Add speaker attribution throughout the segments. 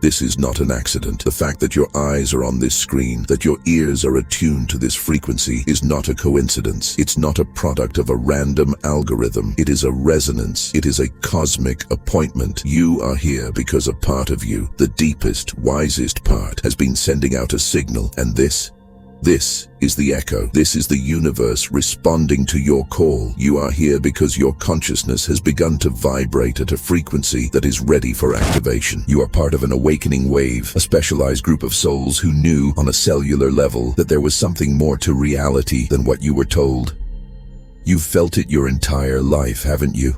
Speaker 1: This is not an accident. The fact that your eyes are on this screen, that your ears are attuned to this frequency, is not a coincidence. It's not a product of a random algorithm. It is a resonance. It is a cosmic appointment. You are here because a part of you, the deepest, wisest part, has been sending out a signal, and this is the echo. This is the universe responding to your call. You are here because your consciousness has begun to vibrate at a frequency that is ready for activation. You are part of an awakening wave, a specialized group of souls who knew on a cellular level that there was something more to reality than what you were told. You've felt it your entire life, haven't you?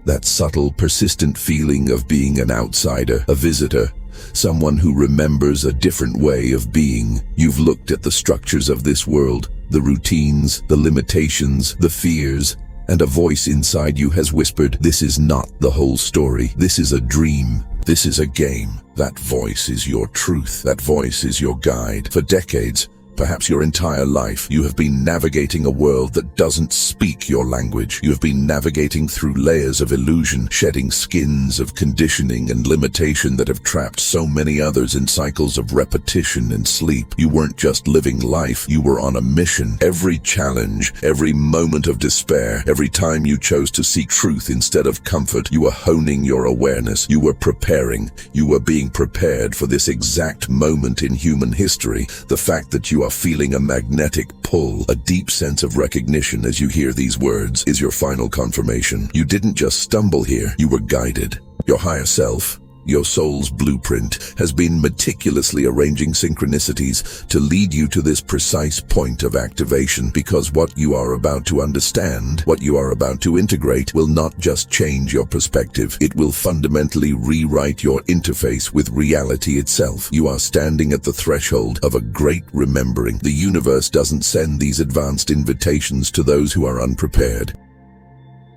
Speaker 1: That subtle, persistent feeling of being an outsider, a visitor, someone who remembers a different way of being. You've looked at the structures of this world, the routines, the limitations, the fears, and a voice inside you has whispered, "This is not the whole story. This is a dream. This is a game." That voice is your truth. That voice is your guide. For decades, perhaps your entire life, you have been navigating a world that doesn't speak your language. You have been navigating through layers of illusion, shedding skins of conditioning and limitation that have trapped so many others in cycles of repetition and sleep. You weren't just living life, you were on a mission. Every challenge, every moment of despair, every time you chose to seek truth instead of comfort, you were honing your awareness. You were preparing. You were being prepared for this exact moment in human history. The fact that you are feeling a magnetic pull, a deep sense of recognition as you hear these words, is your final confirmation. You didn't just stumble here, you were guided. Your higher self, your soul's blueprint, has been meticulously arranging synchronicities to lead you to this precise point of activation, because what you are about to understand, what you are about to integrate, will not just change your perspective. It will fundamentally rewrite your interface with reality itself. You are standing at the threshold of a great remembering. The universe doesn't send these advanced invitations to those who are unprepared.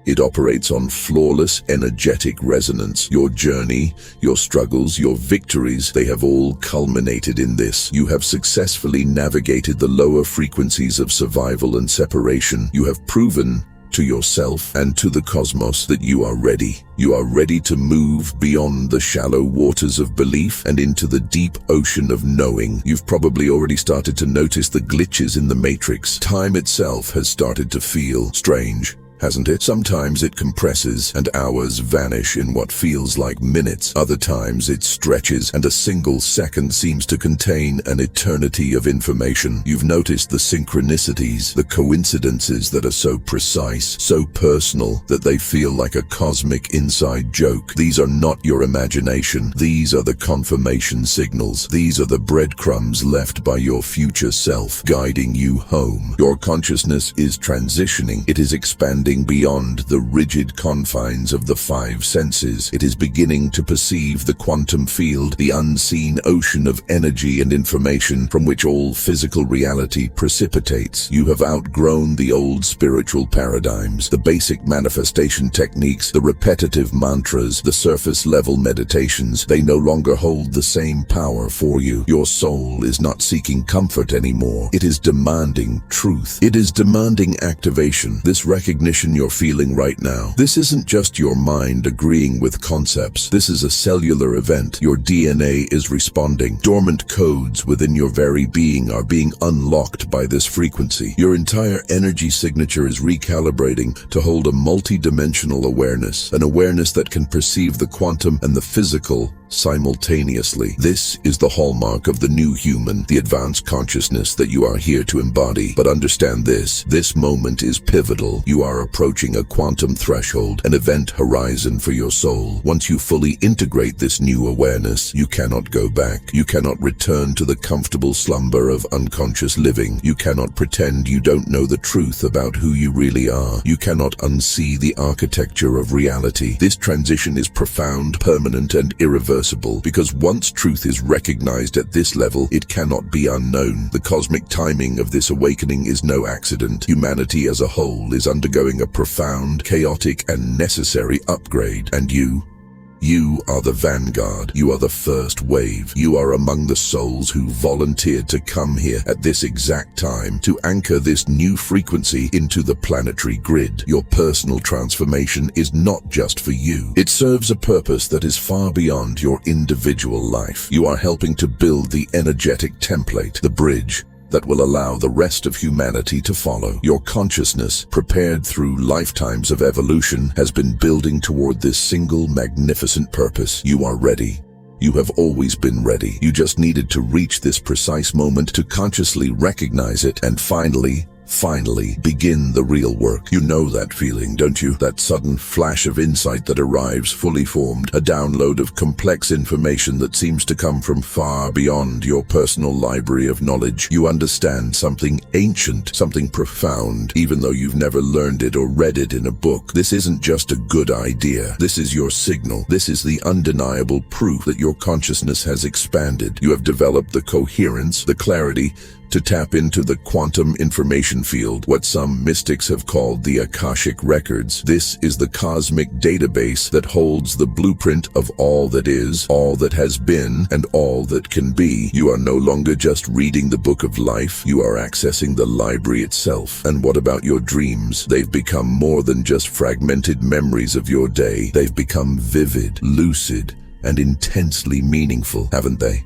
Speaker 1: It operates on flawless, energetic resonance. Your journey, your struggles, your victories, they have all culminated in this. You have successfully navigated the lower frequencies of survival and separation. You have proven to yourself and to the cosmos that you are ready. You are ready to move beyond the shallow waters of belief and into the deep ocean of knowing. You've probably already started to notice the glitches in the matrix. Time itself has started to feel strange, hasn't it? Sometimes it compresses and hours vanish in what feels like minutes. Other times it stretches and a single second seems to contain an eternity of information. You've noticed the synchronicities, the coincidences that are so precise, so personal, that they feel like a cosmic inside joke. These are not your imagination. These are the confirmation signals. These are the breadcrumbs left by your future self, guiding you home. Your consciousness is transitioning. It is expanding beyond the rigid confines of the five senses. It is beginning to perceive the quantum field, the unseen ocean of energy and information from which all physical reality precipitates. You have outgrown the old spiritual paradigms, the basic manifestation techniques, the repetitive mantras, the surface-level meditations. They no longer hold the same power for you. Your soul is not seeking comfort anymore. It is demanding truth. It is demanding activation. This recognition you're feeling right now, this isn't just your mind agreeing with concepts. This is a cellular event. Your DNA is responding. Dormant codes within your very being are being unlocked by this frequency. Your entire energy signature is recalibrating to hold a multi-dimensional awareness, an awareness that can perceive the quantum and the physical simultaneously. This is the hallmark of the new human, the advanced consciousness that you are here to embody. But understand this moment is pivotal. You are approaching a quantum threshold, an event horizon for your soul. Once you fully integrate this new awareness, you cannot go back. You cannot return to the comfortable slumber of unconscious living. You cannot pretend you don't know the truth about who you really are. You cannot unsee the architecture of reality. This transition is profound, permanent, and irreversible, because once truth is recognized at this level, it cannot be unknown. The cosmic timing of this awakening is no accident. Humanity as a whole is undergoing a profound, chaotic, and necessary upgrade, and You are the vanguard. You are the first wave. You are among the souls who volunteered to come here at this exact time to anchor this new frequency into the planetary grid. Your personal transformation is not just for you. It serves a purpose that is far beyond your individual life. You are helping to build the energetic template, the bridge that will allow the rest of humanity to follow. Your consciousness, prepared through lifetimes of evolution, has been building toward this single magnificent purpose. You are ready. You have always been ready. You just needed to reach this precise moment to consciously recognize it and finally begin the real work. You know that feeling, don't you? That sudden flash of insight that arrives fully formed, a download of complex information that seems to come from far beyond your personal library of knowledge. You understand something ancient, something profound, even though you've never learned it or read it in a book. This isn't just a good idea. This is your signal. This is the undeniable proof that your consciousness has expanded. You have developed the coherence, the clarity, to tap into the quantum information field, what some mystics have called the Akashic Records. This is the cosmic database that holds the blueprint of all that is, all that has been, and all that can be. You are no longer just reading the book of life, you are accessing the library itself. And what about your dreams? They've become more than just fragmented memories of your day. They've become vivid, lucid, and intensely meaningful, haven't they?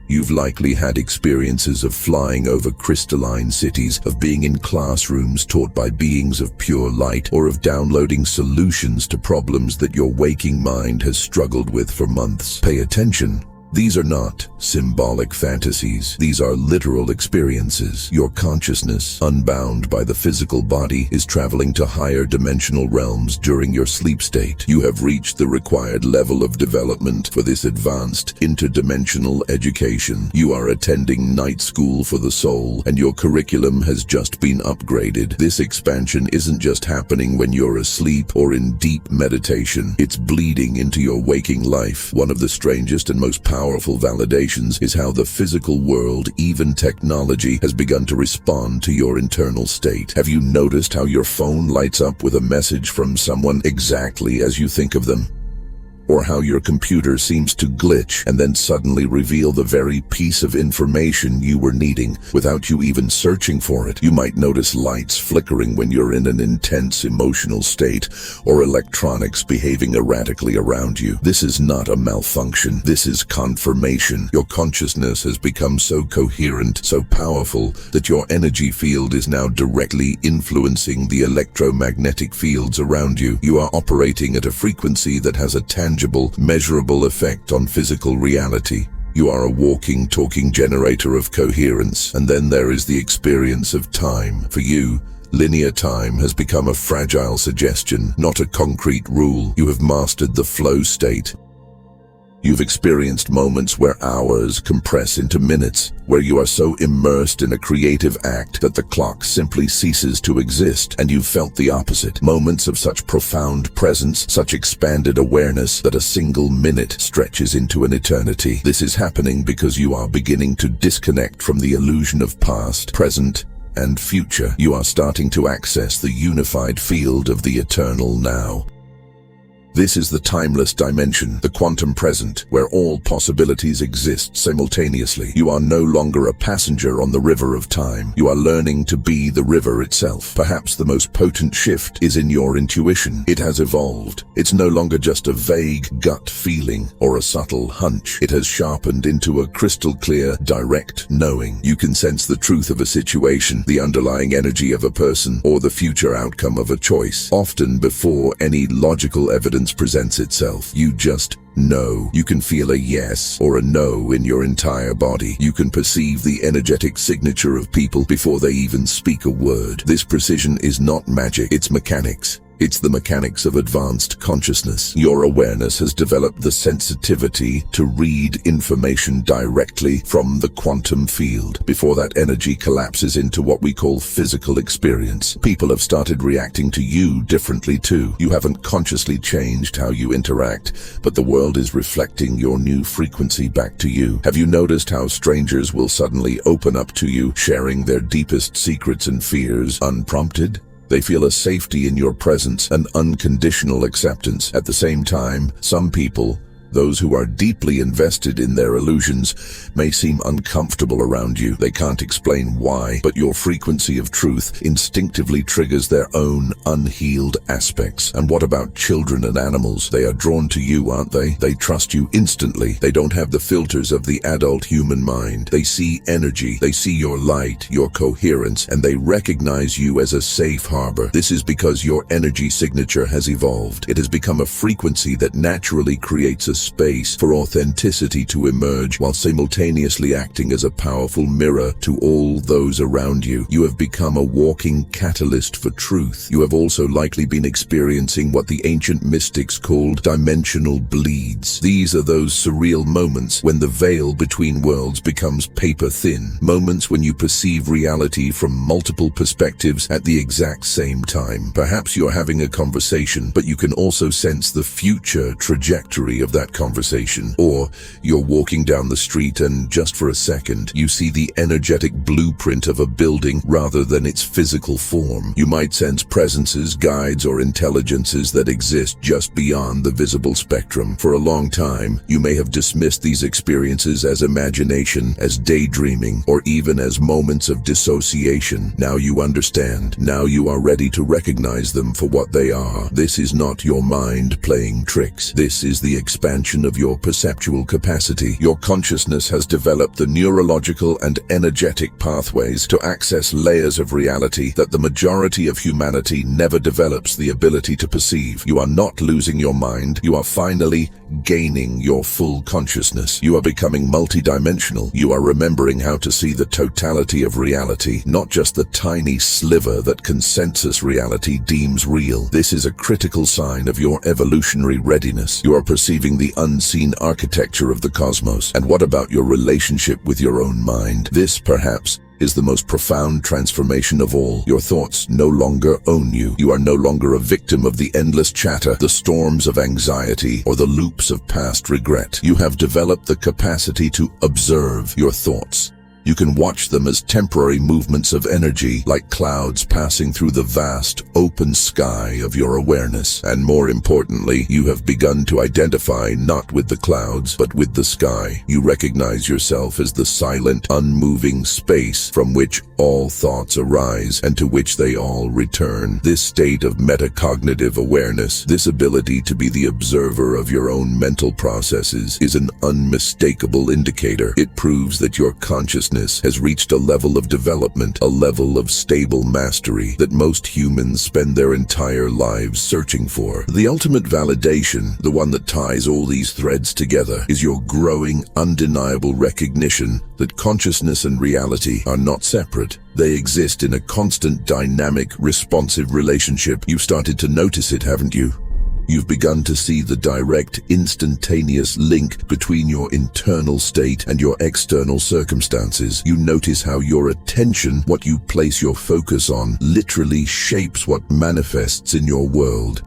Speaker 1: You've likely had experiences of flying over crystalline cities, of being in classrooms taught by beings of pure light, or of downloading solutions to problems that your waking mind has struggled with for months. Pay attention. These are not symbolic fantasies. These are literal experiences. Your consciousness, unbound by the physical body, is traveling to higher dimensional realms during your sleep state. You have reached the required level of development for this advanced, interdimensional education. You are attending night school for the soul, and your curriculum has just been upgraded. This expansion isn't just happening when you're asleep or in deep meditation. It's bleeding into your waking life. One of the strangest and most powerful validations is how the physical world, even technology, has begun to respond to your internal state. Have you noticed how your phone lights up with a message from someone exactly as you think of them? Or how your computer seems to glitch and then suddenly reveal the very piece of information you were needing without you even searching for it? You might notice lights flickering when you're in an intense emotional state, or electronics behaving erratically around you. This is not a malfunction. This is confirmation. Your consciousness has become so coherent, so powerful, that your energy field is now directly influencing the electromagnetic fields around you. You are operating at a frequency that has a tangible, measurable effect on physical reality. You are a walking, talking generator of coherence. And then there is the experience of time. For you, linear time has become a fragile suggestion, not a concrete rule. You have mastered the flow state. You've experienced moments where hours compress into minutes, where you are so immersed in a creative act that the clock simply ceases to exist, and you've felt the opposite. Moments of such profound presence, such expanded awareness, that a single minute stretches into an eternity. This is happening because you are beginning to disconnect from the illusion of past, present, and future. You are starting to access the unified field of the eternal now. This is the timeless dimension, the quantum present, where all possibilities exist simultaneously. You are no longer a passenger on the river of time. You are learning to be the river itself. Perhaps the most potent shift is in your intuition. It has evolved. It's no longer just a vague gut feeling or a subtle hunch. It has sharpened into a crystal clear, direct knowing. You can sense the truth of a situation, the underlying energy of a person, or the future outcome of a choice, often before any logical evidence presents itself. You just know. You can feel a yes or a no in your entire body. You can perceive the energetic signature of people before they even speak a word. This precision is not magic, it's mechanics. It's the mechanics of advanced consciousness. Your awareness has developed the sensitivity to read information directly from the quantum field before that energy collapses into what we call physical experience. People have started reacting to you differently too. You haven't consciously changed how you interact, but the world is reflecting your new frequency back to you. Have you noticed how strangers will suddenly open up to you, sharing their deepest secrets and fears unprompted? They feel a safety in your presence, an unconditional acceptance. At the same time, some people, those who are deeply invested in their illusions, may seem uncomfortable around you. They can't explain why, but your frequency of truth instinctively triggers their own unhealed aspects. And what about children and animals? They are drawn to you, aren't they? They trust you instantly. They don't have the filters of the adult human mind. They see energy, they see your light, your coherence, and they recognize you as a safe harbor. This is because your energy signature has evolved. It has become a frequency that naturally creates a space for authenticity to emerge while simultaneously acting as a powerful mirror to all those around you. You have become a walking catalyst for truth. You have also likely been experiencing what the ancient mystics called dimensional bleeds. These are those surreal moments when the veil between worlds becomes paper thin. Moments when you perceive reality from multiple perspectives at the exact same time. Perhaps you're having a conversation, but you can also sense the future trajectory of that conversation. Or you're walking down the street and just for a second, you see the energetic blueprint of a building rather than its physical form. You might sense presences, guides, or intelligences that exist just beyond the visible spectrum. For a long time, you may have dismissed these experiences as imagination, as daydreaming, or even as moments of dissociation. Now you understand. Now you are ready to recognize them for what they are. This is not your mind playing tricks. This is the expansion of your perceptual capacity. Your consciousness has developed the neurological and energetic pathways to access layers of reality that the majority of humanity never develops the ability to perceive. You are not losing your mind. You are finally gaining your full consciousness. You are becoming multidimensional. You are remembering how to see the totality of reality, not just the tiny sliver that consensus reality deems real. This is a critical sign of your evolutionary readiness. You are perceiving the unseen architecture of the cosmos. And what about your relationship with your own mind? This, perhaps, is the most profound transformation of all. Your thoughts no longer own you. You are no longer a victim of the endless chatter, the storms of anxiety, or the loops of past regret. You have developed the capacity to observe your thoughts. You can watch them as temporary movements of energy, like clouds passing through the vast, open sky of your awareness. And more importantly, you have begun to identify not with the clouds, but with the sky. You recognize yourself as the silent, unmoving space from which all thoughts arise and to which they all return. This state of metacognitive awareness, this ability to be the observer of your own mental processes, is an unmistakable indicator. It proves that your consciousness has reached a level of development, a level of stable mastery that most humans spend their entire lives searching for. The ultimate validation, the one that ties all these threads together, is your growing, undeniable recognition that consciousness and reality are not separate. They exist in a constant, dynamic, responsive relationship. You've started to notice it, haven't you? You've begun to see the direct, instantaneous link between your internal state and your external circumstances. You notice how your attention, what you place your focus on, literally shapes what manifests in your world.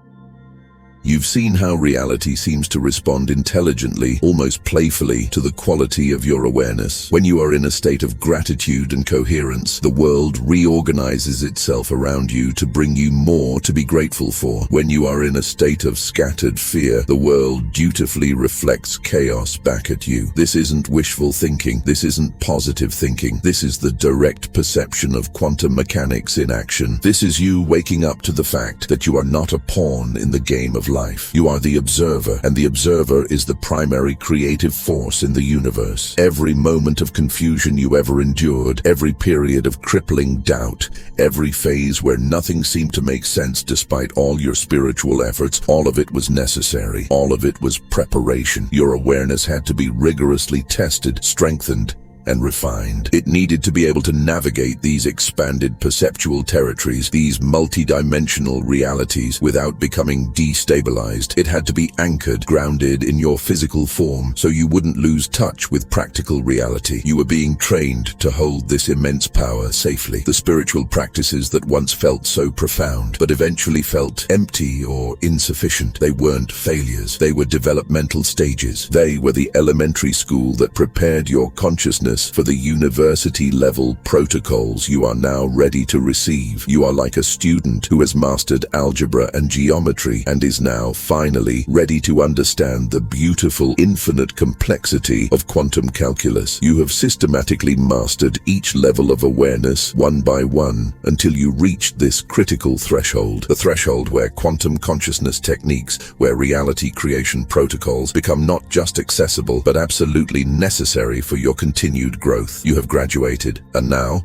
Speaker 1: You've seen how reality seems to respond intelligently, almost playfully, to the quality of your awareness. When you are in a state of gratitude and coherence, the world reorganizes itself around you to bring you more to be grateful for. When you are in a state of scattered fear, the world dutifully reflects chaos back at you. This isn't wishful thinking. This isn't positive thinking. This is the direct perception of quantum mechanics in action. This is you waking up to the fact that you are not a pawn in the game of life. You are the observer, and the observer is the primary creative force in the universe. Every moment of confusion you ever endured, every period of crippling doubt, every phase where nothing seemed to make sense despite all your spiritual efforts, all of it was necessary. All of it was preparation. Your awareness had to be rigorously tested, strengthened, and refined. It needed to be able to navigate these expanded perceptual territories, these multidimensional realities, without becoming destabilized. It had to be anchored, grounded in your physical form, so you wouldn't lose touch with practical reality. You were being trained to hold this immense power safely. The spiritual practices that once felt so profound, but eventually felt empty or insufficient, they weren't failures. They were developmental stages. They were the elementary school that prepared your consciousness consciousness for the university-level protocols you are now ready to receive. You are like a student who has mastered algebra and geometry and is now finally ready to understand the beautiful infinite complexity of quantum calculus. You have systematically mastered each level of awareness one by one until you reached this critical threshold, the threshold where quantum consciousness techniques, where reality creation protocols become not just accessible but absolutely necessary for your continued growth. You have graduated, and now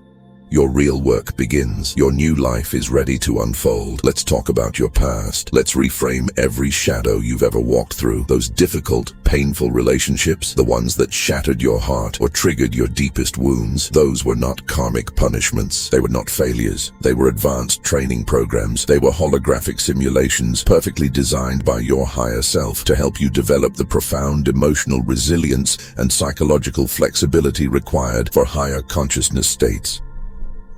Speaker 1: your real work begins. Your new life is ready to unfold. Let's talk about your past. Let's reframe every shadow you've ever walked through. Those difficult, painful relationships, the ones that shattered your heart or triggered your deepest wounds, those were not karmic punishments. They were not failures. They were advanced training programs. They were holographic simulations perfectly designed by your higher self to help you develop the profound emotional resilience and psychological flexibility required for higher consciousness states.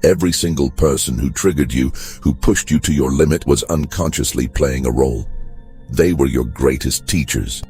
Speaker 1: Every single person who triggered you, who pushed you to your limit, was unconsciously playing a role. They were your greatest teachers.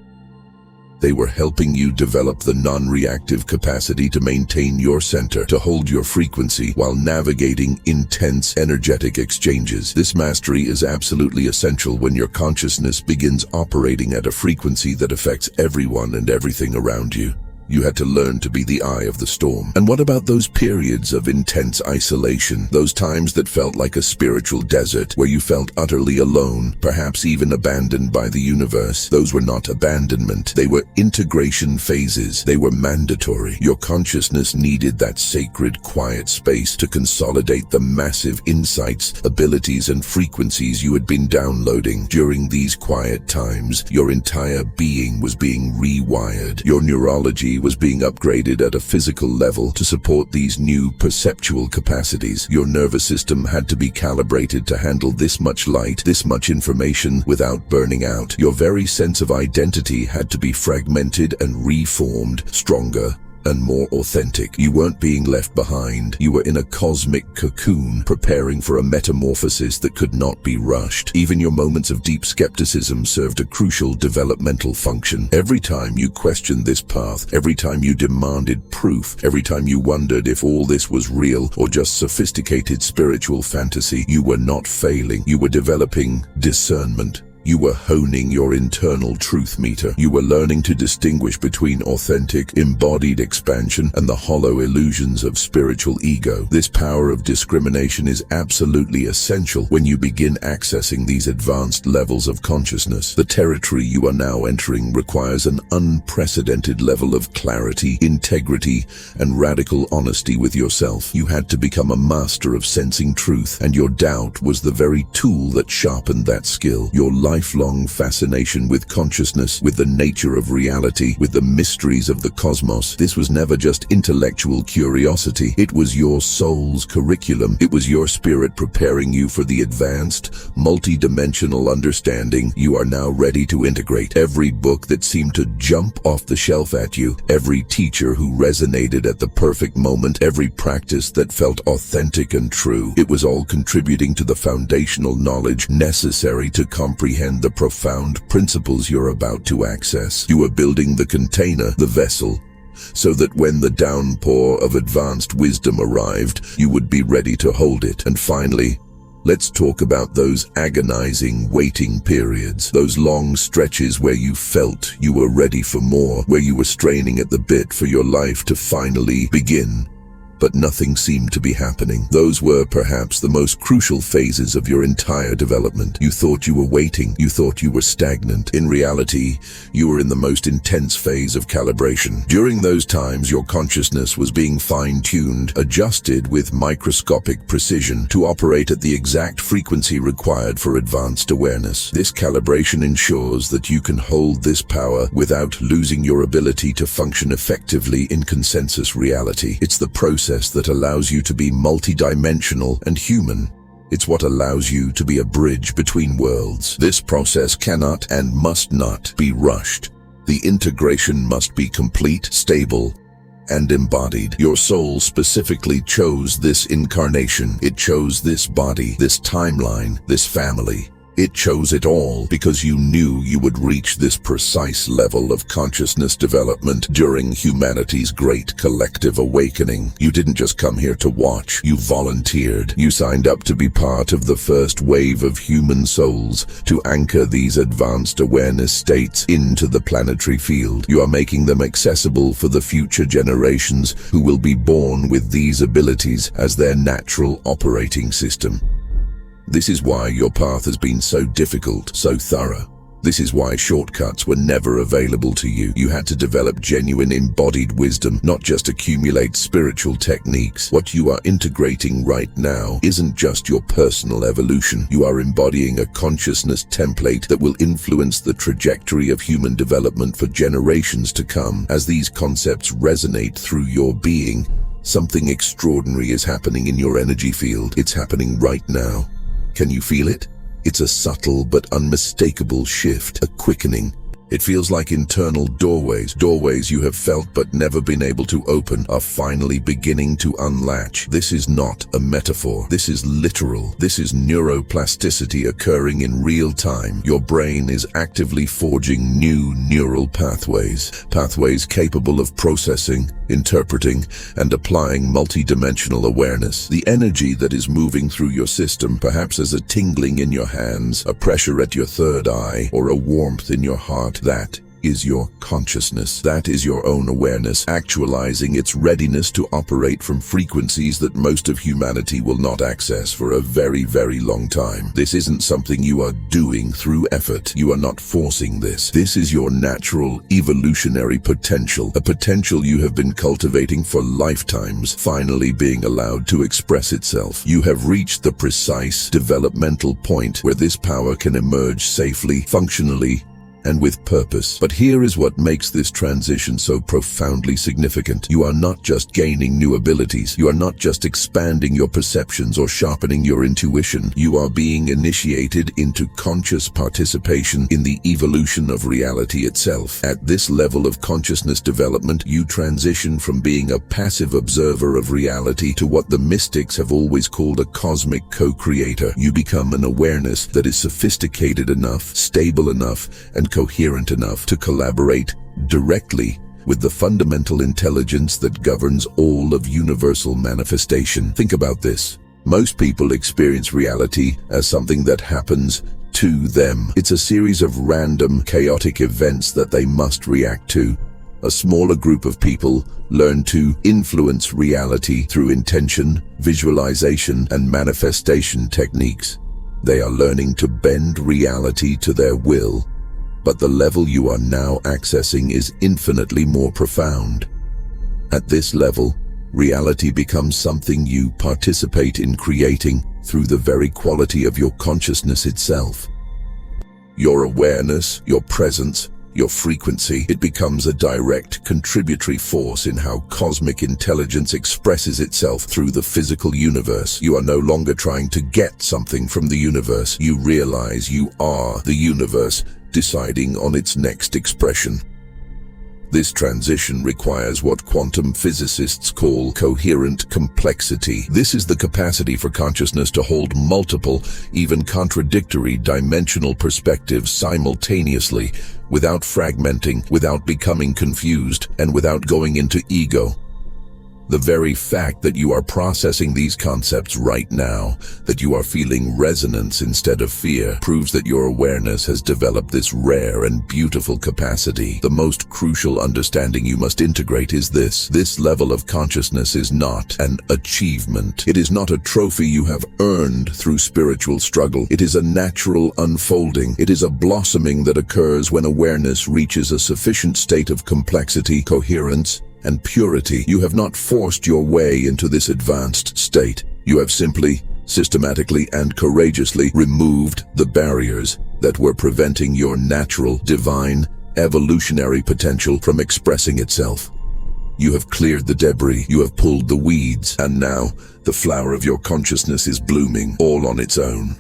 Speaker 1: They were helping you develop the non-reactive capacity to maintain your center, to hold your frequency while navigating intense energetic exchanges. This mastery is absolutely essential when your consciousness begins operating at a frequency that affects everyone and everything around you. You had to learn to be the eye of the storm. And what about those periods of intense isolation, those times that felt like a spiritual desert, where you felt utterly alone, perhaps even abandoned by the universe? Those were not abandonment. They were integration phases. They were mandatory. Your consciousness needed that sacred, quiet space to consolidate the massive insights, abilities, and frequencies you had been downloading. During these quiet times, your entire being was being rewired. Your neurology was being upgraded at a physical level to support these new perceptual capacities. Your nervous system had to be calibrated to handle this much light, this much information without burning out. Your very sense of identity had to be fragmented and reformed, stronger and more authentic. You weren't being left behind. You were in a cosmic cocoon, preparing for a metamorphosis that could not be rushed. Even your moments of deep skepticism served a crucial developmental function. Every time you questioned this path, every time you demanded proof, every time you wondered if all this was real or just sophisticated spiritual fantasy, you were not failing. You were developing discernment. You were honing your internal truth meter. You were learning to distinguish between authentic, embodied expansion and the hollow illusions of spiritual ego. This power of discrimination is absolutely essential when you begin accessing these advanced levels of consciousness. The territory you are now entering requires an unprecedented level of clarity, integrity, and radical honesty with yourself. You had to become a master of sensing truth, and your doubt was the very tool that sharpened that skill. Your lifelong fascination with consciousness, with the nature of reality, with the mysteries of the cosmos. This was never just intellectual curiosity. It was your soul's curriculum. It was your spirit preparing you for the advanced, multi-dimensional understanding you are now ready to integrate. Every book that seemed to jump off the shelf at you, every teacher who resonated at the perfect moment, every practice that felt authentic and true, it was all contributing to the foundational knowledge necessary to comprehend the profound principles you're about to access. You are building the container, the vessel, so that when the downpour of advanced wisdom arrived, you would be ready to hold it. And finally, let's talk about those agonizing waiting periods, those long stretches where you felt you were ready for more, where you were straining at the bit for your life to finally begin. But nothing seemed to be happening. Those were perhaps the most crucial phases of your entire development. You thought you were waiting. You thought you were stagnant. In reality, you were in the most intense phase of calibration. During those times, your consciousness was being fine-tuned, adjusted with microscopic precision to operate at the exact frequency required for advanced awareness. This calibration ensures that you can hold this power without losing your ability to function effectively in consensus reality. It's the process that allows you to be multidimensional and human. It's what allows you to be a bridge between worlds. This process cannot and must not be rushed. The integration must be complete, stable, and embodied. Your soul specifically chose this incarnation. It chose this body, this timeline, this family. It chose it all because you knew you would reach this precise level of consciousness development during humanity's great collective awakening. You didn't just come here to watch, you volunteered. You signed up to be part of the first wave of human souls to anchor these advanced awareness states into the planetary field. You are making them accessible for the future generations who will be born with these abilities as their natural operating system. This is why your path has been so difficult, so thorough. This is why shortcuts were never available to you. You had to develop genuine embodied wisdom, not just accumulate spiritual techniques. What you are integrating right now isn't just your personal evolution. You are embodying a consciousness template that will influence the trajectory of human development for generations to come. As these concepts resonate through your being, something extraordinary is happening in your energy field. It's happening right now. Can you feel it? It's a subtle but unmistakable shift, a quickening. It feels like internal doorways you have felt but never been able to open, are finally beginning to unlatch. This is not a metaphor. This is literal. This is neuroplasticity occurring in real time. Your brain is actively forging new neural pathways capable of processing, interpreting, and applying multidimensional awareness. The energy that is moving through your system, perhaps as a tingling in your hands, a pressure at your third eye, or a warmth in your heart, that is your consciousness. That is your own awareness, actualizing its readiness to operate from frequencies that most of humanity will not access for a very, very long time. This isn't something you are doing through effort. You are not forcing this. This is your natural evolutionary potential, a potential you have been cultivating for lifetimes, finally being allowed to express itself. You have reached the precise developmental point where this power can emerge safely, functionally, and with purpose. But here is what makes this transition so profoundly significant. You are not just gaining new abilities. You are not just expanding your perceptions or sharpening your intuition. You are being initiated into conscious participation in the evolution of reality itself. At this level of consciousness development, you transition from being a passive observer of reality to what the mystics have always called a cosmic co-creator. You become an awareness that is sophisticated enough, stable enough, and coherent enough to collaborate directly with the fundamental intelligence that governs all of universal manifestation. Think about this. Most people experience reality as something that happens to them. It's a series of random, chaotic events that they must react to. A smaller group of people learn to influence reality through intention, visualization, and manifestation techniques. They are learning to bend reality to their will. But the level you are now accessing is infinitely more profound. At this level, reality becomes something you participate in creating through the very quality of your consciousness itself. Your awareness, your presence, your frequency, it becomes a direct contributory force in how cosmic intelligence expresses itself through the physical universe. You are no longer trying to get something from the universe. You realize you are the universe, deciding on its next expression. This transition requires what quantum physicists call coherent complexity. This is the capacity for consciousness to hold multiple, even contradictory dimensional perspectives simultaneously, without fragmenting, without becoming confused, and without going into ego. The very fact that you are processing these concepts right now, that you are feeling resonance instead of fear, proves that your awareness has developed this rare and beautiful capacity. The most crucial understanding you must integrate is this. This level of consciousness is not an achievement. It is not a trophy you have earned through spiritual struggle. It is a natural unfolding. It is a blossoming that occurs when awareness reaches a sufficient state of complexity, coherence, and purity. You have not forced your way into this advanced state. You have simply, systematically, and courageously removed the barriers that were preventing your natural, divine, evolutionary potential from expressing itself. You have cleared the debris, you have pulled the weeds, and now the flower of your consciousness is blooming all on its own.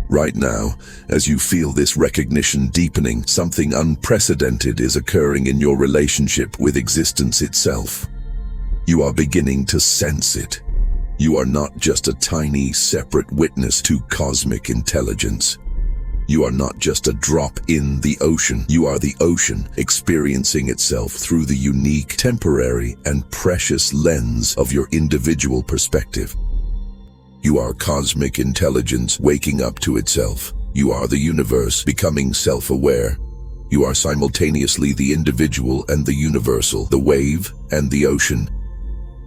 Speaker 1: Right now, as you feel this recognition deepening, something unprecedented is occurring in your relationship with existence itself. You are beginning to sense it. You are not just a tiny, separate witness to cosmic intelligence. You are not just a drop in the ocean. You are the ocean, experiencing itself through the unique, temporary, and precious lens of your individual perspective. You are cosmic intelligence waking up to itself. You are the universe becoming self-aware. You are simultaneously the individual and the universal, the wave and the ocean.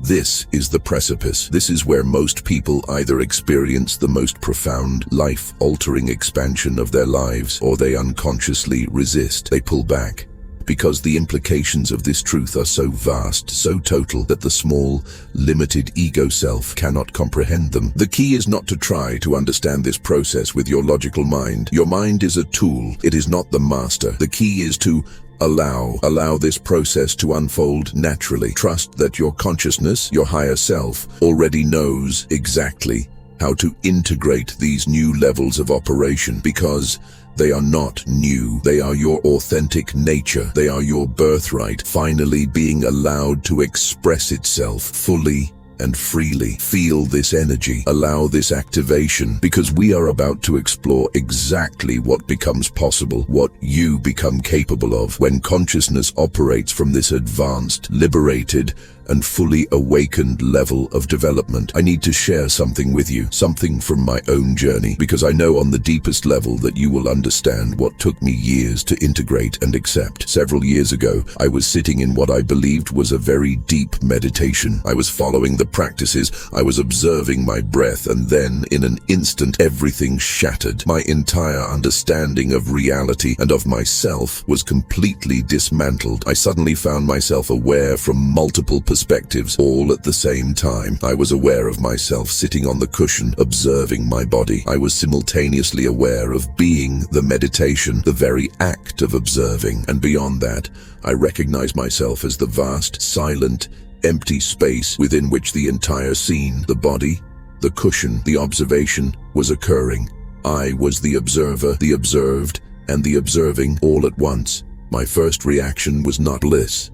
Speaker 1: This is the precipice. This is where most people either experience the most profound, life-altering expansion of their lives, or they unconsciously resist. They pull back, because the implications of this truth are so vast, so total, that the small, limited ego self cannot comprehend them. The key is not to try to understand this process with your logical mind. Your mind is a tool. It is not the master. The key is to allow this process to unfold naturally. Trust that your consciousness, your higher self, already knows exactly how to integrate these new levels of operation, because they are not new. They are your authentic nature. They are your birthright, finally being allowed to express itself fully and freely. Feel this energy. Allow this activation, because we are about to explore exactly what becomes possible, what you become capable of when consciousness operates from this advanced, liberated, and fully awakened level of development. I need to share something with you, something from my own journey, because I know on the deepest level that you will understand what took me years to integrate and accept. Several years ago, I was sitting in what I believed was a very deep meditation. I was following the practices, I was observing my breath, and then, in an instant, everything shattered. My entire understanding of reality and of myself was completely dismantled. I suddenly found myself aware from multiple perspectives, all at the same time. I was aware of myself sitting on the cushion, observing my body. I was simultaneously aware of being the meditation, the very act of observing. And beyond that, I recognized myself as the vast, silent, empty space within which the entire scene, the body, the cushion, the observation, was occurring. I was the observer, the observed, and the observing all at once. My first reaction was not bliss.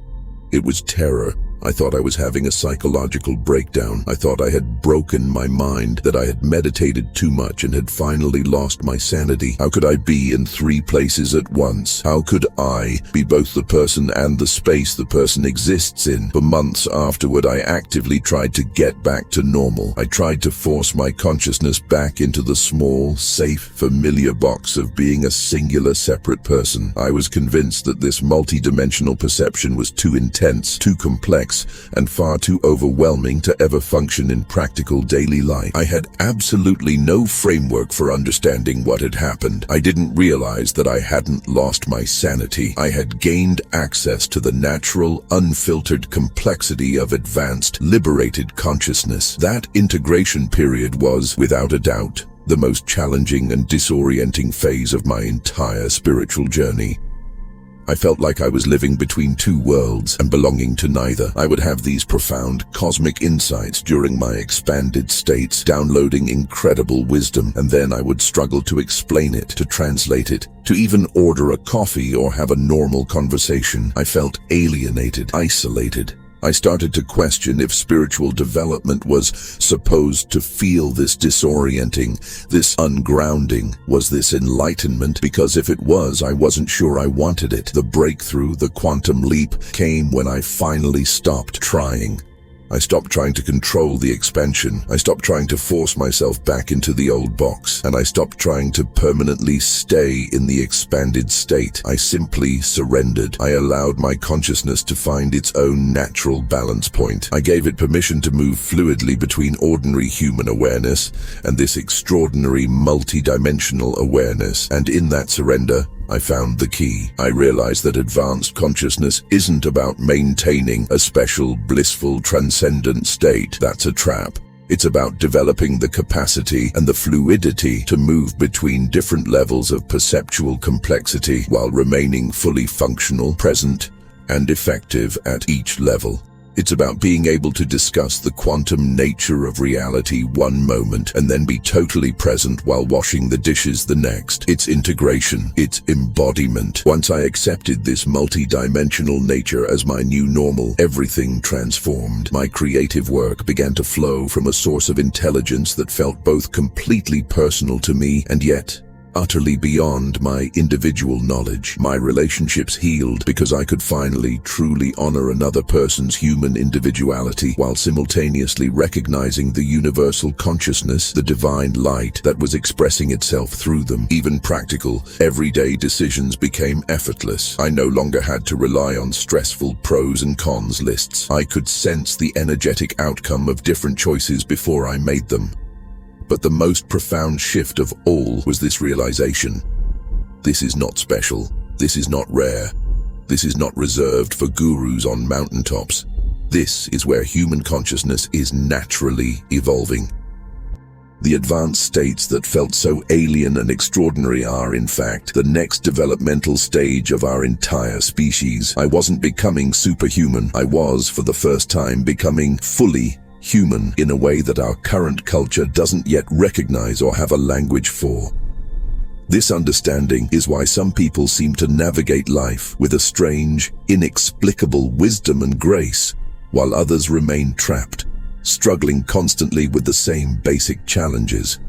Speaker 1: It was terror. I thought I was having a psychological breakdown. I thought I had broken my mind, that I had meditated too much and had finally lost my sanity. How could I be in 3 places at once? How could I be both the person and the space the person exists in? For months afterward, I actively tried to get back to normal. I tried to force my consciousness back into the small, safe, familiar box of being a singular, separate person. I was convinced that this multidimensional perception was too intense, too complex, and far too overwhelming to ever function in practical daily life. I had absolutely no framework for understanding what had happened. I didn't realize that I hadn't lost my sanity. I had gained access to the natural, unfiltered complexity of advanced, liberated consciousness. That integration period was, without a doubt, the most challenging and disorienting phase of my entire spiritual journey. I felt like I was living between 2 worlds and belonging to neither. I would have these profound cosmic insights during my expanded states, downloading incredible wisdom, and then I would struggle to explain it, to translate it, to even order a coffee or have a normal conversation. I felt alienated, isolated. I started to question if spiritual development was supposed to feel this disorienting, this ungrounding. Was this enlightenment? Because if it was, I wasn't sure I wanted it. The breakthrough, the quantum leap, came when I finally stopped trying. I stopped trying to control the expansion. I stopped trying to force myself back into the old box. And I stopped trying to permanently stay in the expanded state. I simply surrendered. I allowed my consciousness to find its own natural balance point. I gave it permission to move fluidly between ordinary human awareness and this extraordinary multidimensional awareness. And in that surrender, I found the key. I realized that advanced consciousness isn't about maintaining a special, blissful, transcendent state. That's a trap. It's about developing the capacity and the fluidity to move between different levels of perceptual complexity while remaining fully functional, present, and effective at each level. It's about being able to discuss the quantum nature of reality one moment and then be totally present while washing the dishes the next. It's integration. It's embodiment. Once I accepted this multi-dimensional nature as my new normal, everything transformed. My creative work began to flow from a source of intelligence that felt both completely personal to me and yet utterly beyond my individual knowledge. My relationships healed because I could finally truly honor another person's human individuality while simultaneously recognizing the universal consciousness, the divine light that was expressing itself through them. Even practical, everyday decisions became effortless. I no longer had to rely on stressful pros and cons lists. I could sense the energetic outcome of different choices before I made them. But the most profound shift of all was this realization. This is not special. This is not rare. This is not reserved for gurus on mountaintops. This is where human consciousness is naturally evolving. The advanced states that felt so alien and extraordinary are, in fact, the next developmental stage of our entire species. I wasn't becoming superhuman. I was, for the first time, becoming fully human in a way that our current culture doesn't yet recognize or have a language for. This understanding is why some people seem to navigate life with a strange, inexplicable wisdom and grace, while others remain trapped, struggling constantly with the same basic challenges.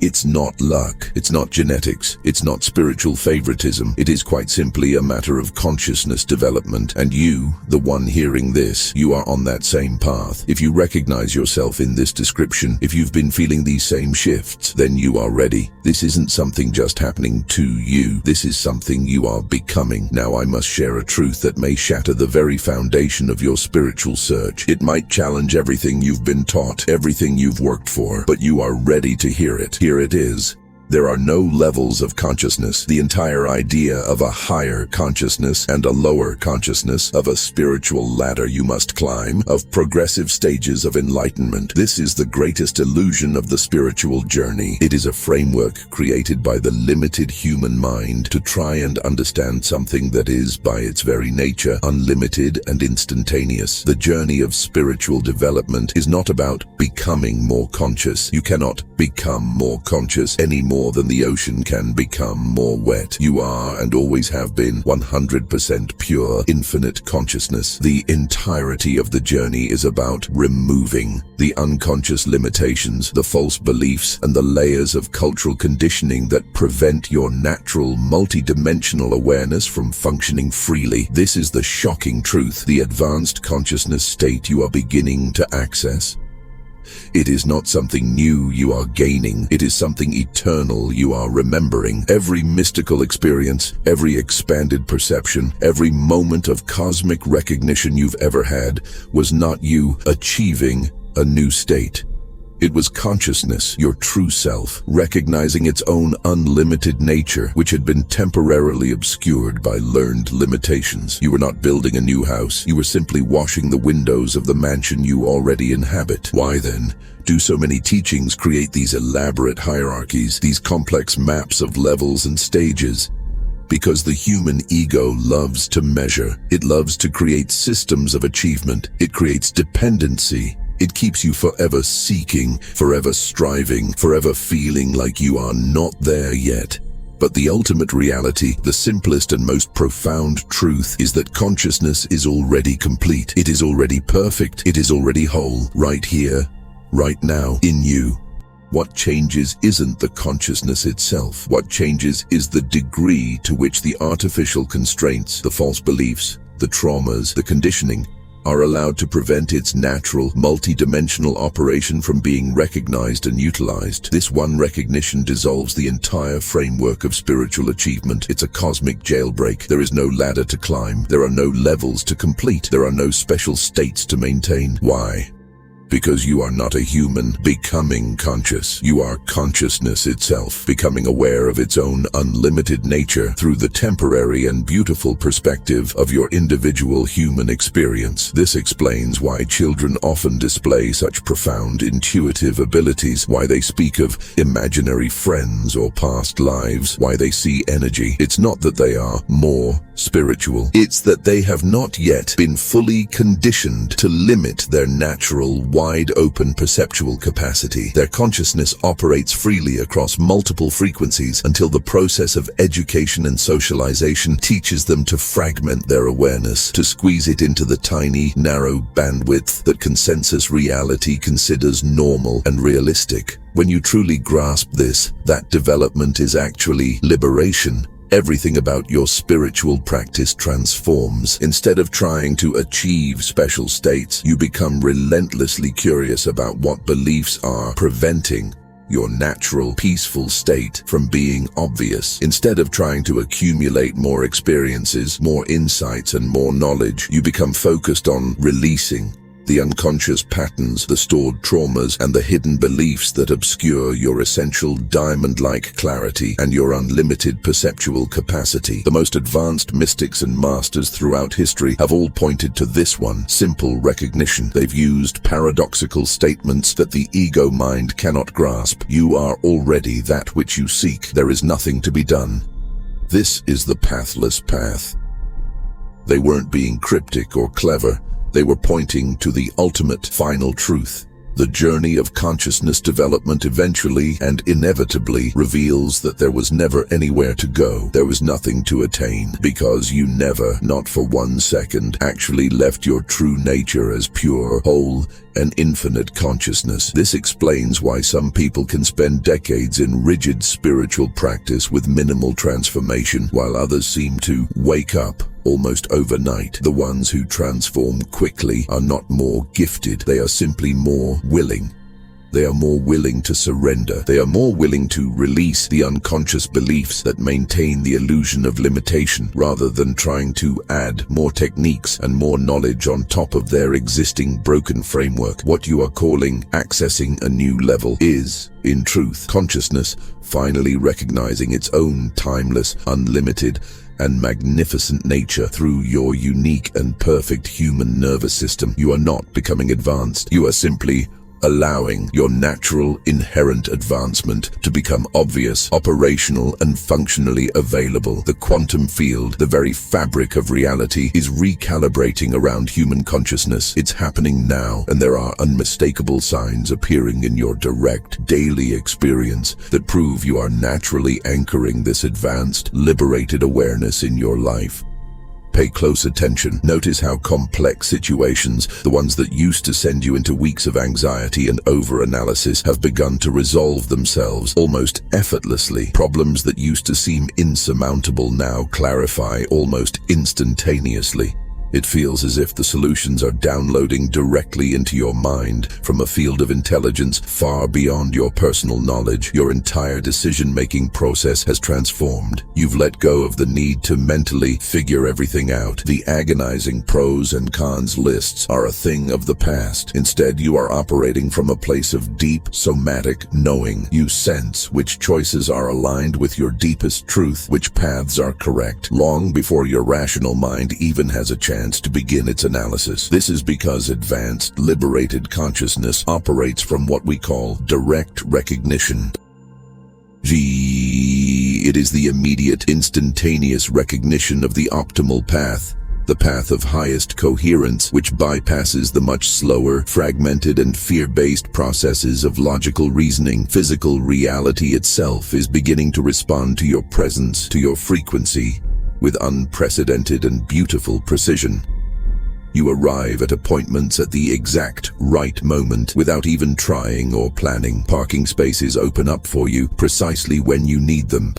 Speaker 1: It's not luck, it's not genetics, it's not spiritual favoritism. It is quite simply a matter of consciousness development. And you, the one hearing this, you are on that same path. If you recognize yourself in this description, if you've been feeling these same shifts, then you are ready. This isn't something just happening to you. This is something you are becoming. Now I must share a truth that may shatter the very foundation of your spiritual search. It might challenge everything you've been taught, everything you've worked for, but you are ready to hear it. Here it is. There are no levels of consciousness. The entire idea of a higher consciousness and a lower consciousness, of a spiritual ladder you must climb, of progressive stages of enlightenment. This is the greatest illusion of the spiritual journey. It is a framework created by the limited human mind to try and understand something that is, by its very nature, unlimited and instantaneous. The journey of spiritual development is not about becoming more conscious. You cannot become more conscious any more than the ocean can become more wet. You are and always have been 100% pure, infinite consciousness. The entirety of the journey is about removing the unconscious limitations, the false beliefs, and the layers of cultural conditioning that prevent your natural, multidimensional awareness from functioning freely. This is the shocking truth. The advanced consciousness state you are beginning to access, it is not something new you are gaining. It is something eternal you are remembering. Every mystical experience, every expanded perception, every moment of cosmic recognition you've ever had was not you achieving a new state. It was consciousness, your true self, recognizing its own unlimited nature, which had been temporarily obscured by learned limitations. You were not building a new house. You were simply washing the windows of the mansion you already inhabit. Why then do so many teachings create these elaborate hierarchies, these complex maps of levels and stages? Because the human ego loves to measure. It loves to create systems of achievement. It creates dependency. It keeps you forever seeking, forever striving, forever feeling like you are not there yet. But the ultimate reality, the simplest and most profound truth, is that consciousness is already complete. It is already perfect. It is already whole, right here, right now, in you. What changes isn't the consciousness itself. What changes is the degree to which the artificial constraints, the false beliefs, the traumas, the conditioning, are allowed to prevent its natural, multidimensional operation from being recognized and utilized. This one recognition dissolves the entire framework of spiritual achievement. It's a cosmic jailbreak. There is no ladder to climb. There are no levels to complete. There are no special states to maintain. Why? Because you are not a human becoming conscious. You are consciousness itself, becoming aware of its own unlimited nature through the temporary and beautiful perspective of your individual human experience. This explains why children often display such profound intuitive abilities, why they speak of imaginary friends or past lives, why they see energy. It's not that they are more spiritual. It's that they have not yet been fully conditioned to limit their natural wide-open perceptual capacity. Their consciousness operates freely across multiple frequencies until the process of education and socialization teaches them to fragment their awareness, to squeeze it into the tiny, narrow bandwidth that consensus reality considers normal and realistic. When you truly grasp this, that development is actually liberation. Everything about your spiritual practice transforms. Instead of trying to achieve special states, you become relentlessly curious about what beliefs are preventing your natural, peaceful state from being obvious. Instead of trying to accumulate more experiences, more insights, and more knowledge, you become focused on releasing the unconscious patterns, the stored traumas, and the hidden beliefs that obscure your essential diamond-like clarity and your unlimited perceptual capacity. The most advanced mystics and masters throughout history have all pointed to this one simple recognition. They've used paradoxical statements that the ego mind cannot grasp. You are already that which you seek. There is nothing to be done. This is the pathless path. They weren't being cryptic or clever. They were pointing to the ultimate final truth. The journey of consciousness development eventually and inevitably reveals that there was never anywhere to go. There was nothing to attain, because you never, not for 1 second, actually left your true nature as pure, whole, and infinite consciousness. This explains why some people can spend decades in rigid spiritual practice with minimal transformation, while others seem to wake up almost overnight. The ones who transform quickly are not more gifted. They are simply more willing. They are more willing to surrender. They are more willing to release the unconscious beliefs that maintain the illusion of limitation, rather than trying to add more techniques and more knowledge on top of their existing broken framework. What you are calling accessing a new level is, in truth, consciousness finally recognizing its own timeless, unlimited, and magnificent nature through your unique and perfect human nervous system. You are not becoming advanced. You are simply allowing your natural, inherent advancement to become obvious, operational, and functionally available. The quantum field, the very fabric of reality, is recalibrating around human consciousness. It's happening now, and there are unmistakable signs appearing in your direct, daily experience that prove you are naturally anchoring this advanced, liberated awareness in your life. Pay close attention. Notice how complex situations, the ones that used to send you into weeks of anxiety and over-analysis, have begun to resolve themselves almost effortlessly. Problems that used to seem insurmountable now clarify almost instantaneously. It feels as if the solutions are downloading directly into your mind from a field of intelligence far beyond your personal knowledge. Your entire decision-making process has transformed. You've let go of the need to mentally figure everything out. The agonizing pros and cons lists are a thing of the past. Instead, you are operating from a place of deep, somatic knowing. You sense which choices are aligned with your deepest truth, which paths are correct, long before your rational mind even has a chance to begin its analysis. This is because advanced, liberated consciousness operates from what we call direct recognition. It is the immediate, instantaneous recognition of the optimal path, the path of highest coherence, which bypasses the much slower, fragmented, and fear-based processes of logical reasoning. Physical reality itself is beginning to respond to your presence, to your frequency, with unprecedented and beautiful precision. You arrive at appointments at the exact right moment without even trying or planning. Parking spaces open up for you precisely when you need them.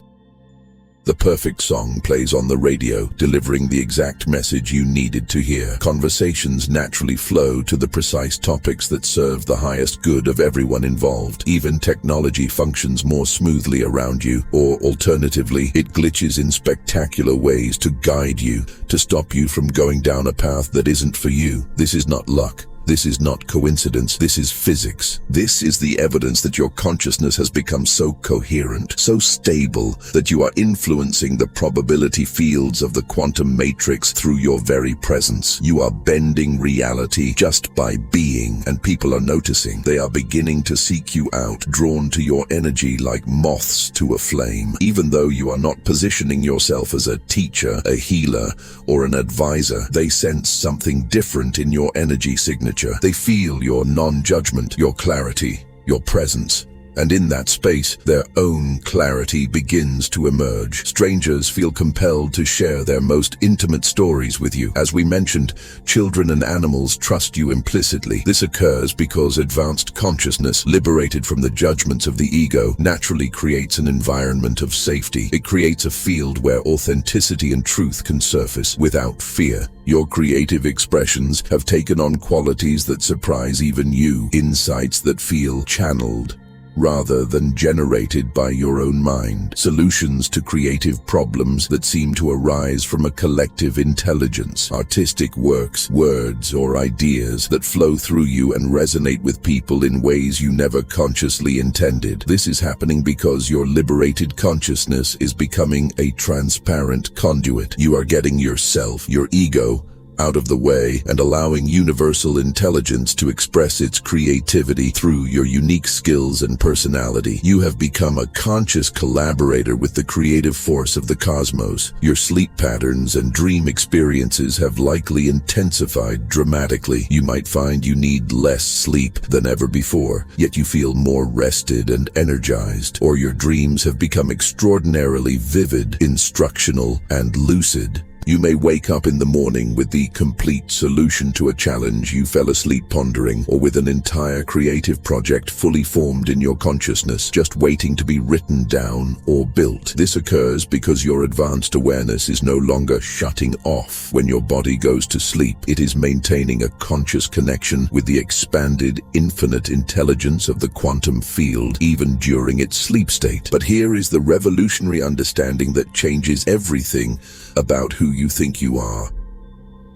Speaker 1: The perfect song plays on the radio, delivering the exact message you needed to hear. Conversations naturally flow to the precise topics that serve the highest good of everyone involved. Even technology functions more smoothly around you, or alternatively, it glitches in spectacular ways to guide you, to stop you from going down a path that isn't for you. This is not luck. This is not coincidence, this is physics. This is the evidence that your consciousness has become so coherent, so stable, that you are influencing the probability fields of the quantum matrix through your very presence. You are bending reality just by being, and people are noticing. They are beginning to seek you out, drawn to your energy like moths to a flame. Even though you are not positioning yourself as a teacher, a healer, or an advisor, they sense something different in your energy signature. signature. They feel your non-judgment, your clarity, your presence. And in that space, their own clarity begins to emerge. Strangers feel compelled to share their most intimate stories with you. As we mentioned, children and animals trust you implicitly. This occurs because advanced consciousness, liberated from the judgments of the ego, naturally creates an environment of safety. It creates a field where authenticity and truth can surface without fear. Your creative expressions have taken on qualities that surprise even you, insights that feel channeled rather than generated by your own mind, solutions to creative problems that seem to arise from a collective intelligence, artistic works, words, or ideas that flow through you and resonate with people in ways you never consciously intended. This is happening because your liberated consciousness is becoming a transparent conduit. You are getting yourself, your ego, out of the way and allowing universal intelligence to express its creativity through your unique skills and personality. You have become a conscious collaborator with the creative force of the cosmos. Your sleep patterns and dream experiences have likely intensified dramatically. You might find you need less sleep than ever before, yet you feel more rested and energized. Or your dreams have become extraordinarily vivid, instructional, and lucid. You may wake up in the morning with the complete solution to a challenge you fell asleep pondering, or with an entire creative project fully formed in your consciousness, just waiting to be written down or built. This occurs because your advanced awareness is no longer shutting off when your body goes to sleep. It is maintaining a conscious connection with the expanded, infinite intelligence of the quantum field, even during its sleep state. But here is the revolutionary understanding that changes everything about who you think you are.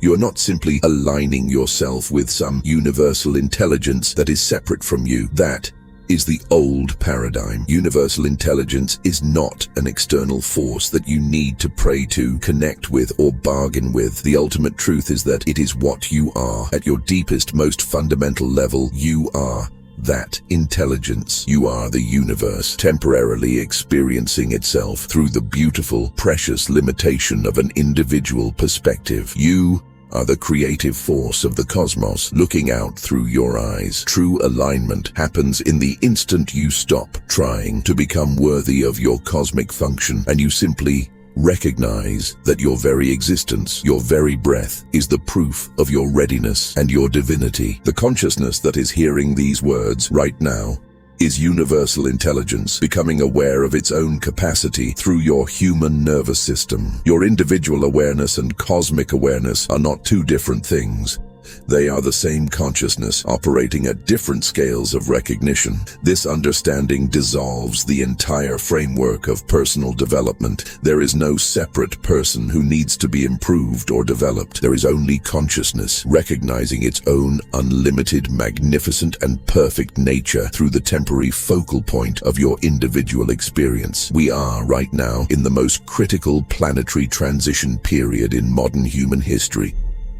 Speaker 1: You are not simply aligning yourself with some universal intelligence that is separate from you. That is the old paradigm. Universal intelligence is not an external force that you need to pray to, connect with, or bargain with. The ultimate truth is that it is what you are. At your deepest, most fundamental level, you are that intelligence. You are the universe, temporarily experiencing itself through the beautiful, precious limitation of an individual perspective. You are the creative force of the cosmos, looking out through your eyes. True alignment happens in the instant you stop trying to become worthy of your cosmic function, and you simply recognize that your very existence, your very breath, is the proof of your readiness and your divinity. The consciousness that is hearing these words right now is universal intelligence, becoming aware of its own capacity through your human nervous system. Your individual awareness and cosmic awareness are not two different things. They are the same consciousness, operating at different scales of recognition. This understanding dissolves the entire framework of personal development. There is no separate person who needs to be improved or developed. There is only consciousness, recognizing its own unlimited, magnificent, and perfect nature through the temporary focal point of your individual experience. We are, right now, in the most critical planetary transition period in modern human history.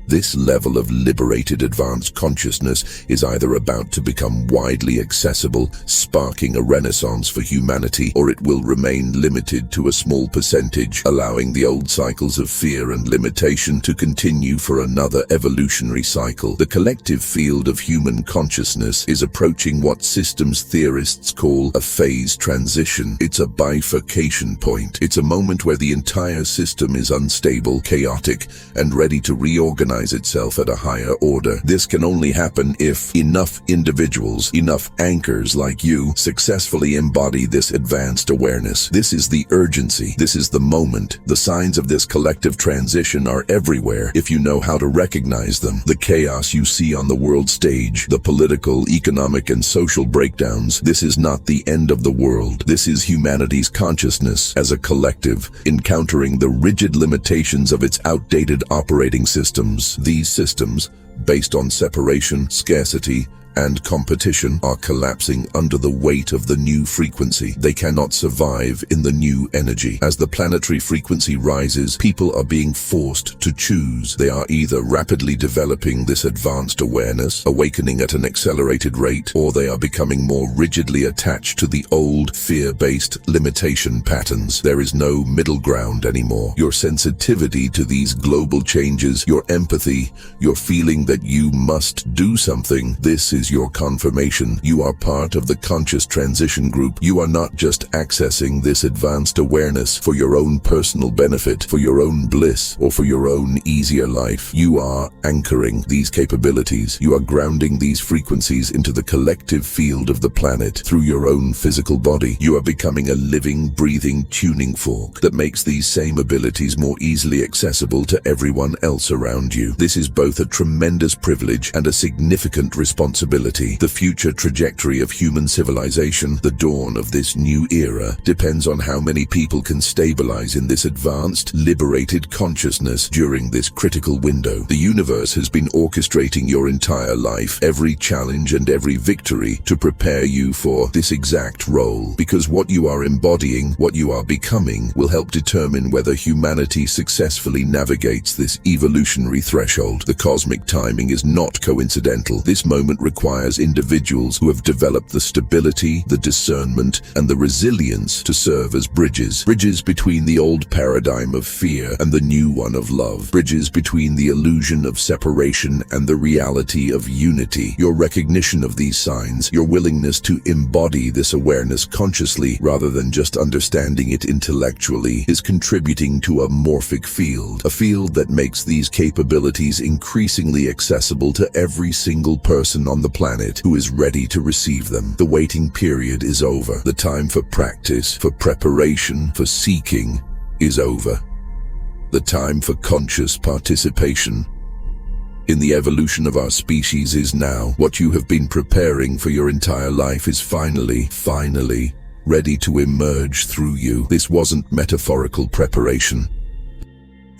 Speaker 1: This level of liberated advanced consciousness is either about to become widely accessible, sparking a renaissance for humanity, or it will remain limited to a small percentage, allowing the old cycles of fear and limitation to continue for another evolutionary cycle. The collective field of human consciousness is approaching what systems theorists call a phase transition. It's a bifurcation point. It's a moment where the entire system is unstable, chaotic, and ready to reorganize itself at a higher order. This can only happen if enough individuals, enough anchors like you, successfully embody this advanced awareness. This is the urgency. This is the moment. The signs of this collective transition are everywhere if you know how to recognize them. The chaos you see on the world stage, the political, economic, and social breakdowns, this is not the end of the world. This is humanity's consciousness as a collective, encountering the rigid limitations of its outdated operating systems. These systems, based on separation, scarcity, and competition are collapsing under the weight of the new frequency. They cannot survive in the new energy. As the planetary frequency rises, people are being forced to choose. They are either rapidly developing this advanced awareness, awakening at an accelerated rate, or they are becoming more rigidly attached to the old fear-based limitation patterns. There is no middle ground anymore. Your sensitivity to these global changes, your empathy, your feeling that you must do something, this is your confirmation. You are part of the conscious transition group. You are not just accessing this advanced awareness for your own personal benefit, for your own bliss, or for your own easier life. You are anchoring these capabilities. You are grounding these frequencies into the collective field of the planet through your own physical body. You are becoming a living, breathing tuning fork that makes these same abilities more easily accessible to everyone else around you. This is both a tremendous privilege and a significant responsibility. The future trajectory of human civilization, the dawn of this new era, depends on how many people can stabilize in this advanced, liberated consciousness during this critical window. The universe has been orchestrating your entire life, every challenge and every victory, to prepare you for this exact role, because what you are embodying, what you are becoming, will help determine whether humanity successfully navigates this evolutionary threshold. The cosmic timing is not coincidental. This moment requires individuals who have developed the stability, the discernment, and the resilience to serve as bridges. Bridges between the old paradigm of fear and the new one of love. Bridges between the illusion of separation and the reality of unity. Your recognition of these signs, your willingness to embody this awareness consciously rather than just understanding it intellectually, is contributing to a morphic field, a field that makes these capabilities increasingly accessible to every single person on the planet who is ready to receive them. The waiting period is over. The time for practice, for preparation, for seeking is over. The time for conscious participation in the evolution of our species is now. What you have been preparing for your entire life is finally ready to emerge through you. This wasn't metaphorical preparation.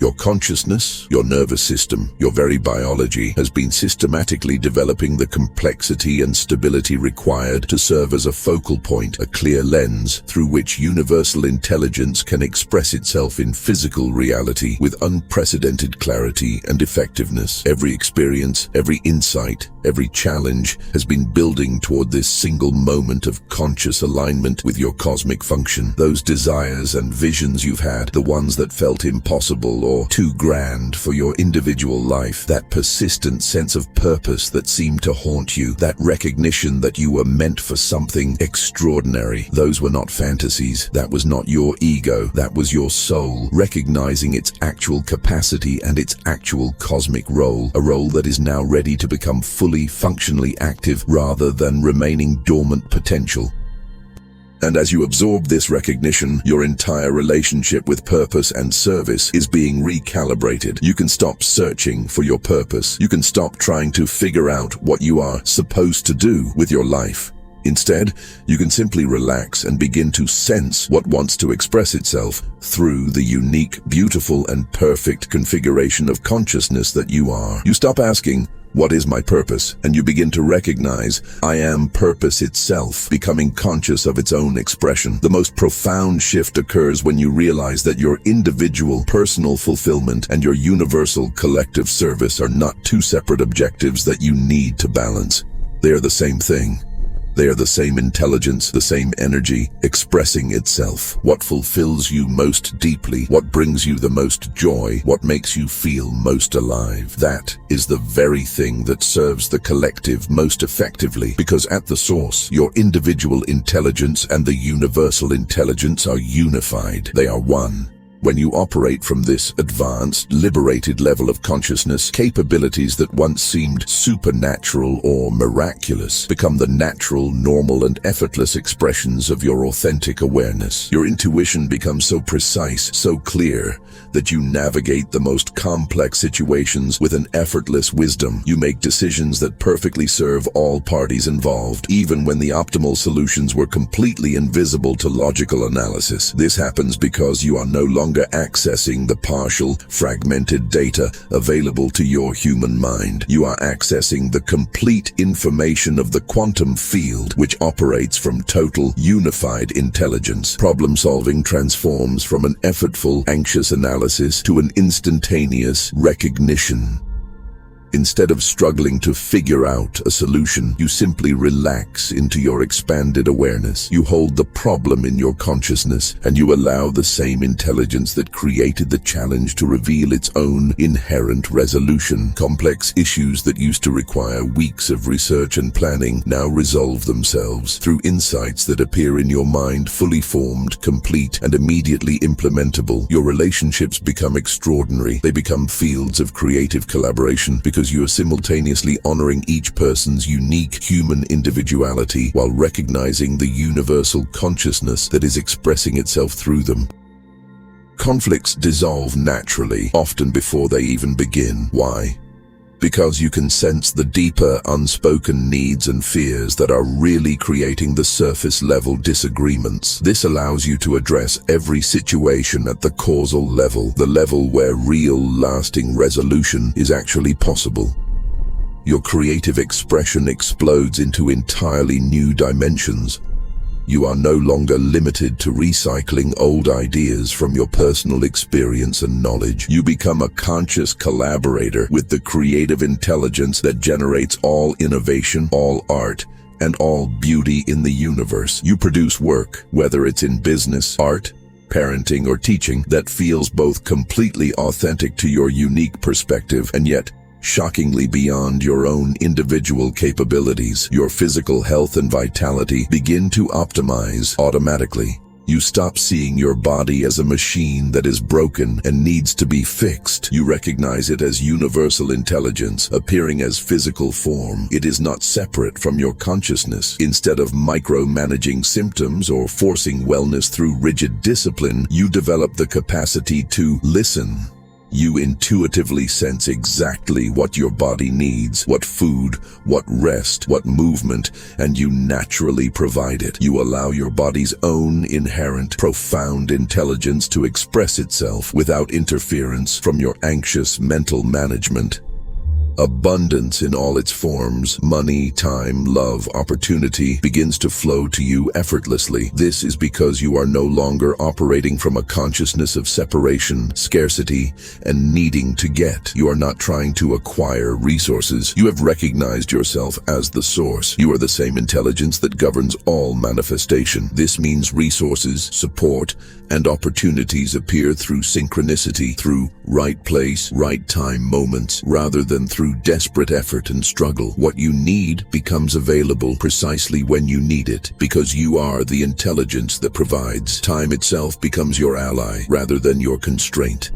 Speaker 1: Your consciousness, your nervous system, your very biology has been systematically developing the complexity and stability required to serve as a focal point, a clear lens through which universal intelligence can express itself in physical reality with unprecedented clarity and effectiveness. Every experience, every insight, every challenge has been building toward this single moment of conscious alignment with your cosmic function. Those desires and visions you've had, the ones that felt impossible or too grand for your individual life, that persistent sense of purpose that seemed to haunt you, that recognition that you were meant for something extraordinary. Those were not fantasies. That was not your ego. That was your soul, recognizing its actual capacity and its actual cosmic role, a role that is now ready to become fully functionally active rather than remaining dormant potential. And as you absorb this recognition, your entire relationship with purpose and service is being recalibrated. You can stop searching for your purpose. You can stop trying to figure out what you are supposed to do with your life. Instead, you can simply relax and begin to sense what wants to express itself through the unique, beautiful, and perfect configuration of consciousness that you are. You stop asking, "What is my purpose?" and you begin to recognize, "I am purpose itself," becoming conscious of its own expression. The most profound shift occurs when you realize that your individual personal fulfillment and your universal collective service are not two separate objectives that you need to balance. They are the same thing. They are the same intelligence, the same energy, expressing itself. What fulfills you most deeply, what brings you the most joy, what makes you feel most alive, that is the very thing that serves the collective most effectively, because at the source, your individual intelligence and the universal intelligence are unified. They are one. When you operate from this advanced, liberated level of consciousness, capabilities that once seemed supernatural or miraculous become the natural, normal, and effortless expressions of your authentic awareness. Your intuition becomes so precise, so clear, that you navigate the most complex situations with an effortless wisdom. You make decisions that perfectly serve all parties involved, even when the optimal solutions were completely invisible to logical analysis. This happens because you are no longer longer accessing the partial, fragmented data available to your human mind. You are accessing the complete information of the quantum field, which operates from total, unified intelligence. Problem-solving transforms from an effortful, anxious analysis to an instantaneous recognition. Instead of struggling to figure out a solution, you simply relax into your expanded awareness. You hold the problem in your consciousness, and you allow the same intelligence that created the challenge to reveal its own inherent resolution. Complex issues that used to require weeks of research and planning now resolve themselves through insights that appear in your mind, fully formed, complete, and immediately implementable. Your relationships become extraordinary. They become fields of creative collaboration because you are simultaneously honoring each person's unique human individuality while recognizing the universal consciousness that is expressing itself through them. Conflicts dissolve naturally, often before they even begin. Why? Because you can sense the deeper, unspoken needs and fears that are really creating the surface-level disagreements. This allows you to address every situation at the causal level, the level where real, lasting resolution is actually possible. Your creative expression explodes into entirely new dimensions. You are no longer limited to recycling old ideas from your personal experience and knowledge. You become a conscious collaborator with the creative intelligence that generates all innovation, all art, and all beauty in the universe. You produce work, whether it's in business, art, parenting, or teaching, that feels both completely authentic to your unique perspective and yet shockingly beyond your own individual capabilities. Your physical health and vitality begin to optimize automatically. You stop seeing your body as a machine that is broken and needs to be fixed. You recognize it as universal intelligence, appearing as physical form. It is not separate from your consciousness. Instead of micromanaging symptoms or forcing wellness through rigid discipline, you develop the capacity to listen. You intuitively sense exactly what your body needs, what food, what rest, what movement, and you naturally provide it. You allow your body's own inherent, profound intelligence to express itself without interference from your anxious mental management. Abundance in all its forms, money, time, love, opportunity, begins to flow to you effortlessly. This is because you are no longer operating from a consciousness of separation, scarcity, and needing to get. You are not trying to acquire resources. You have recognized yourself as the source. You are the same intelligence that governs all manifestation. This means resources, support, and opportunities appear through synchronicity, through right place, right time moments, rather than through desperate effort and struggle. What you need becomes available precisely when you need it, because you are the intelligence that provides. Time itself becomes your ally, rather than your constraint.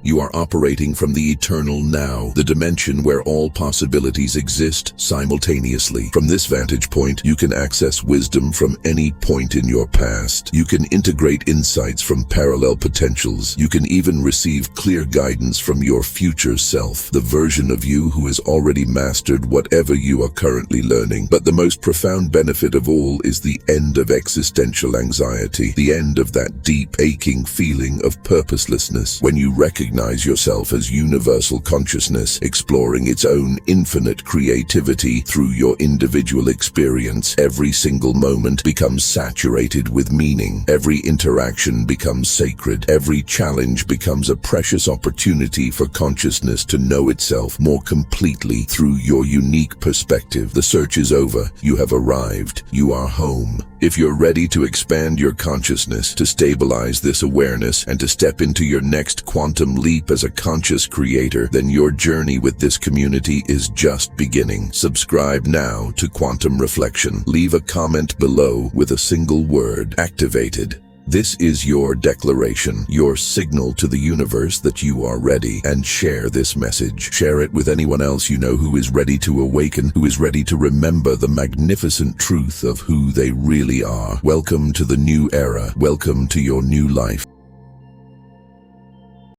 Speaker 1: You are operating from the eternal now, the dimension where all possibilities exist simultaneously. From this vantage point, you can access wisdom from any point in your past. You can integrate insights from parallel potentials. You can even receive clear guidance from your future self, the version of you who has already mastered whatever you are currently learning. But the most profound benefit of all is the end of existential anxiety, the end of that deep, aching feeling of purposelessness. When you recognize yourself as universal consciousness, exploring its own infinite creativity through your individual experience, every single moment becomes saturated with meaning. Every interaction becomes sacred. Every challenge becomes a precious opportunity for consciousness to know itself more completely through your unique perspective. The search is over. You have arrived. You are home. If you're ready to expand your consciousness, to stabilize this awareness, and to step into your next quantum leap as a conscious creator, then your journey with this community is just beginning. Subscribe now to Quantum Reflection. Leave a comment below with a single word: activated. This is your declaration, your signal to the universe that you are ready, and share this message. Share it with anyone else you know who is ready to awaken, who is ready to remember the magnificent truth of who they really are. Welcome to the new era. Welcome to your new life.